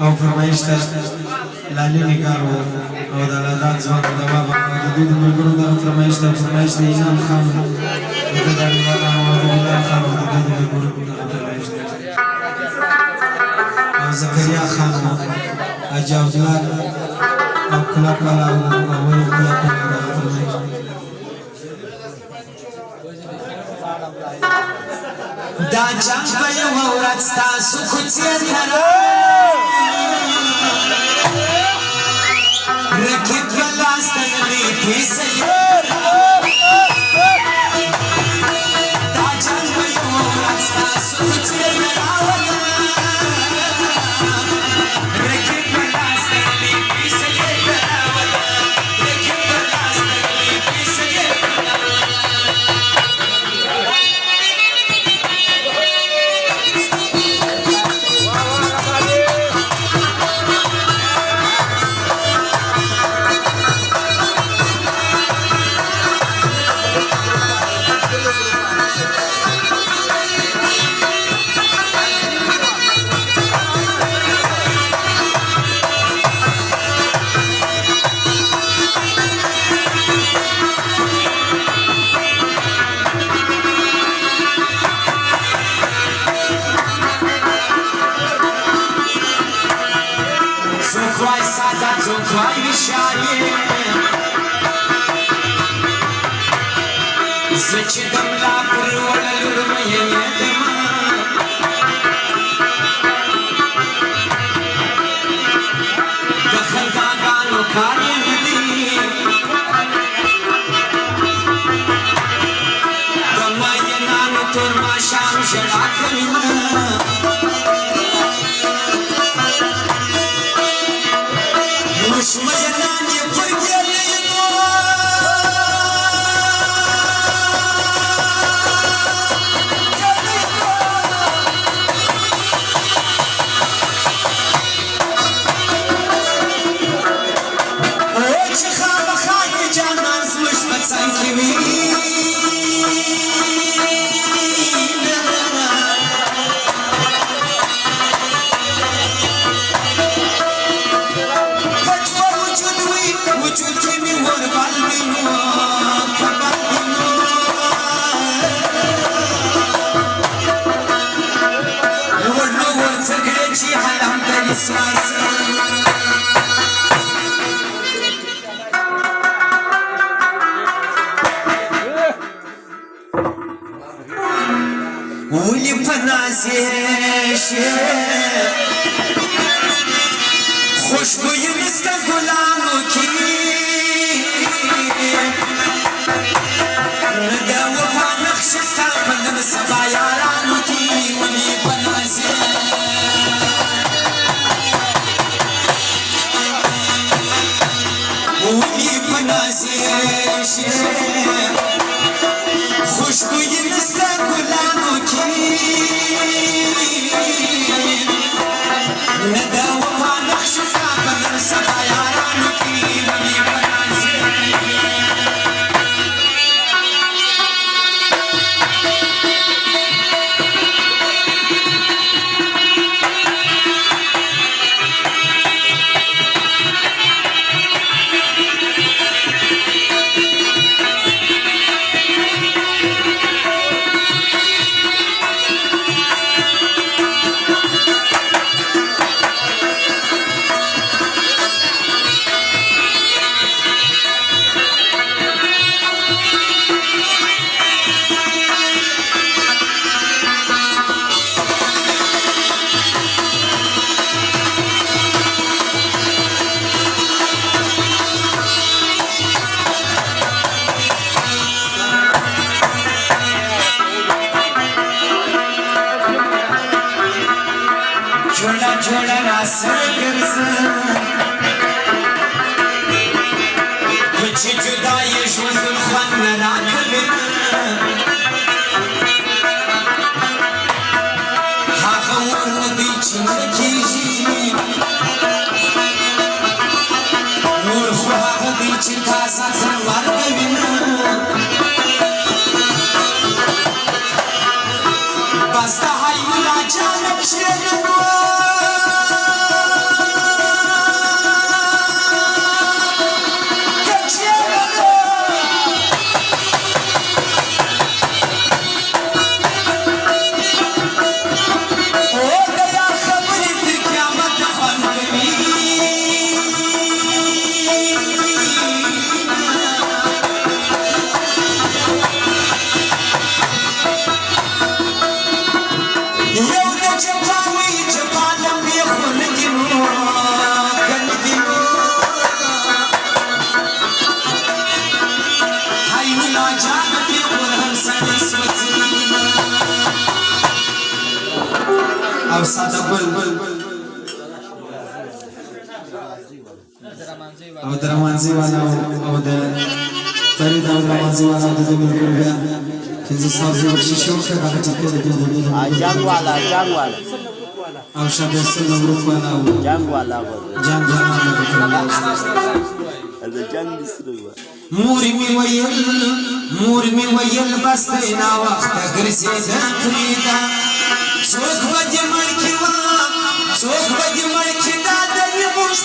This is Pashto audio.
او فرمایش ته لالی نگارو او د الله ځوان د بابا د دې د ملګرو د فرمایش ته فرمایش د انعام خان د دروازه او د الله خان د دې د ملګرو د فرمایش او زکریا خان اجاو جلال او کلا کلا او وی کلا کلا د فرمایش دا جنگ به یوه ورځ ستاسو کوڅې ته رکیب به لاس ته لوي پیسې دا جنگ به یوه ورځ ستاسو کوڅې ته راولم رکیب به لاس ته لوي پیسې راولم رکیب به لاس ته لوي پیسې Zokvay vişaye Zıçıdım la pırvala lurmaya yedim Dakhal gagano kare nedi Damaya nanu turma sham sharakima Muşmayanan yapır gelin O çıkama haydi canan muşmak sanki mi Uli panazeşe Xoşbo'yimizda gulanu ki Nida wafa naqshista qildim saba yaranu ki Uli panazeşe Uli panazeşe Xoşbo'yimizda gulanu ki Nida wafa naqshista qildim saba yaranu ki Uli panazeşe جوړه راسره ګرځه که چې جدا یې ژوند خوند نه راکوي هغه اور نه دی چې مړه کېږي نور خو هغه دی چې تازه ځان ورکوي نه بس د حیولا جانه کښېنه او ساده ګل او درمانځي والا او د فرید او درمانځي والا د دې ملګرو بیا پنځه سال زه بخشش وکړه هغه ټکي د دې جنگ والا او شابه سل نمرو والا او جنگ والا جنگ جنگ بسرو مور می ویل بس نا وخت ګرځېده فریدا څوک به دې مړ کړي دا د موږ